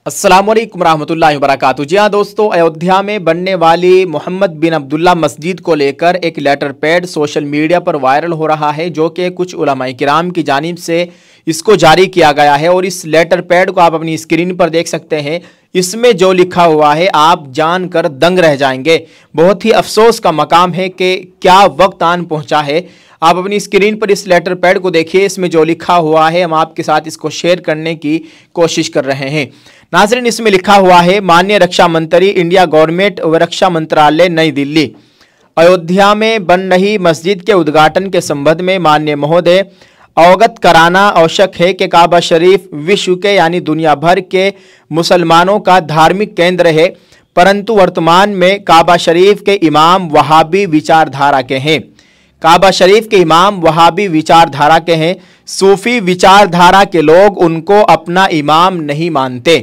अस्सलाम वालेकुम रहमतुल्लाहि व बरकातुहू। जी हाँ दोस्तों, अयोध्या में बनने वाली मोहम्मद बिन अब्दुल्ला मस्जिद को लेकर एक लेटर पैड सोशल मीडिया पर वायरल हो रहा है, जो कि कुछ उलमाए किराम की जानिब से इसको जारी किया गया है। और इस लेटर पैड को आप अपनी स्क्रीन पर देख सकते हैं। इसमें जो लिखा हुआ है आप जानकर दंग रह जाएंगे। बहुत ही अफसोस का मकाम है कि क्या वक्त आन पहुंचा है। आप अपनी स्क्रीन पर इस लेटर पैड को देखिए। इसमें जो लिखा हुआ है हम आपके साथ इसको शेयर करने की कोशिश कर रहे हैं। नाज़रीन, इसमें लिखा हुआ है, माननीय रक्षा मंत्री, इंडिया गवर्नमेंट व रक्षा मंत्रालय, नई दिल्ली। अयोध्या में बन रही मस्जिद के उद्घाटन के संबंध में माननीय महोदय अवगत कराना आवश्यक है कि काबा शरीफ विश्व के यानी दुनिया भर के मुसलमानों का धार्मिक केंद्र है, परंतु वर्तमान में काबा शरीफ के इमाम वहाबी विचारधारा के हैं। काबा शरीफ के इमाम वहाबी विचारधारा के हैं। सूफी विचारधारा के लोग उनको अपना इमाम नहीं मानते।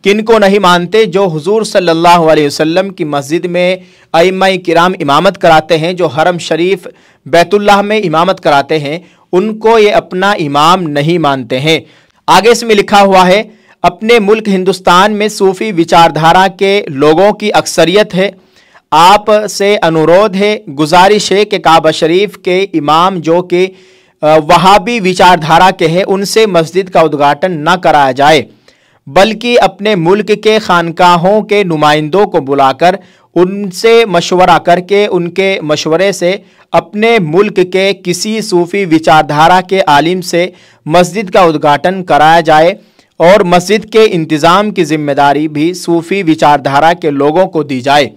किनको नहीं मानते? जो हुजूर सल्लल्लाहु अलैहि वसल्लम की मस्जिद में अइम्मा-ए किराम इमामत कराते हैं, जो हरम शरीफ बैतुल्लाह में इमामत कराते हैं, उनको ये अपना इमाम नहीं मानते हैं। आगे इसमें लिखा हुआ है, अपने मुल्क हिंदुस्तान में सूफी विचारधारा के लोगों की अक्सरियत है। आप से अनुरोध है, गुजारिश है कि काबा शरीफ के इमाम जो कि वहाबी विचारधारा के हैं, उनसे मस्जिद का उद्घाटन न कराया जाए, बल्कि अपने मुल्क के खानकाहों के नुमाइंदों को बुलाकर उनसे मशवरा करके उनके मशवरे से अपने मुल्क के किसी सूफी विचारधारा के आलिम से मस्जिद का उद्घाटन कराया जाए और मस्जिद के इंतज़ाम की जिम्मेदारी भी सूफी विचारधारा के लोगों को दी जाए।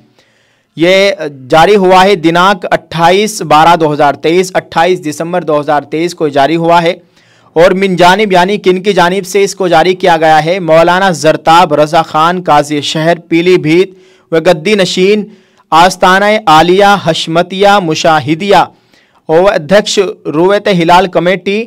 ये जारी हुआ है दिनांक 28/12/2023, 28 दिसंबर 2023 को जारी हुआ है। और मिन जानिब यानी किन की जानिब से इसको जारी किया गया है? मौलाना ज़रताब रज़ा ख़ान, काज़ी शहर पीलीभीत व गद्दी नशीन, आस्ताना आलिया हशमतिया मुशाहिदिया और अध्यक्ष रुवैत हिलाल कमेटी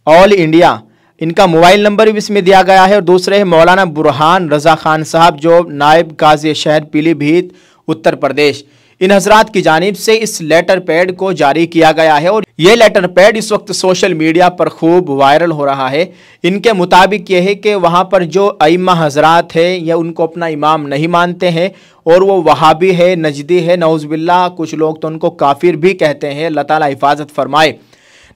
ऑल इंडिया। इनका मोबाइल नंबर भी इसमें दिया गया है। और दूसरे है मौलाना बुरहान रज़ा ख़ान साहब, जो नायब काज़ी शहर पीलीभीत उत्तर प्रदेश। इन हजरात की जानिब से इस लेटर पैड को जारी किया गया है। और ये लेटर पैड इस वक्त सोशल मीडिया पर खूब वायरल हो रहा है। इनके मुताबिक ये है कि वहाँ पर जो अइम्मा हजरात है या उनको अपना इमाम नहीं मानते हैं और वो वहाबी है, नजदी है, नौज़ुबिल्लाह, कुछ लोग तो उनको काफिर भी कहते हैं। अल्लाह ताला हिफाजत फरमाए।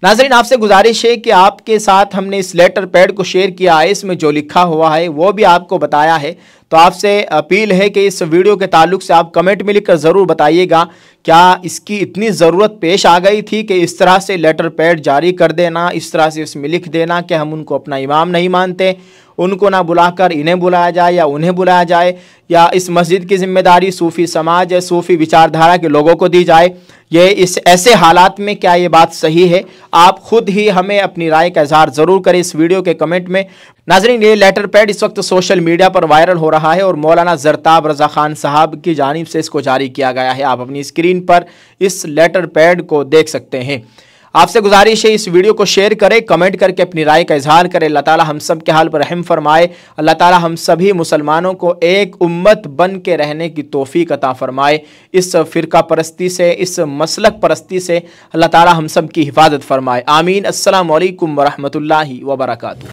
नाज़रीन, आपसे गुजारिश है कि आपके साथ हमने इस लेटर पैड को शेयर किया है। इसमें जो लिखा हुआ है वो भी आपको बताया है। तो आपसे अपील है कि इस वीडियो के ताल्लुक से आप कमेंट में लिखकर ज़रूर बताइएगा, क्या इसकी इतनी ज़रूरत पेश आ गई थी कि इस तरह से लेटर पैड जारी कर देना, इस तरह से इसमें लिख देना कि हम उनको अपना इमाम नहीं मानते, उनको ना बुलाकर इन्हें बुलाया जाए या उन्हें बुलाया जाए, या इस मस्जिद की जिम्मेदारी सूफ़ी समाज या सूफ़ी विचारधारा के लोगों को दी जाए। ये इस ऐसे हालात में क्या ये बात सही है? आप खुद ही हमें अपनी राय का इजहार ज़रूर करें इस वीडियो के कमेंट में। नाज़रीन, ये लेटर पैड इस वक्त सोशल मीडिया पर वायरल हो रहा है और मौलाना ज़रताब रज़ा ख़ान साहब की जानिब से इसको जारी किया गया है। आप अपनी स्क्रीन पर इस लेटर पैड को देख सकते हैं। आपसे गुजारिश है, इस वीडियो को शेयर करें, कमेंट करके अपनी राय का इजहार करें। अल्लाह ताला हम सब के हाल पर रहम फरमाए। अल्लाह ताला हम सभी मुसलमानों को एक उम्मत बन के रहने की तौफीक अता फरमाए। इस फ़िरका परस्ती से, इस मसलक परस्ती से अल्लाह ताला हम सब की हिफाजत फरमाए। आमीन। अस्सलामु अलैकुम व रहमतुल्लाहि व बरकातुहू।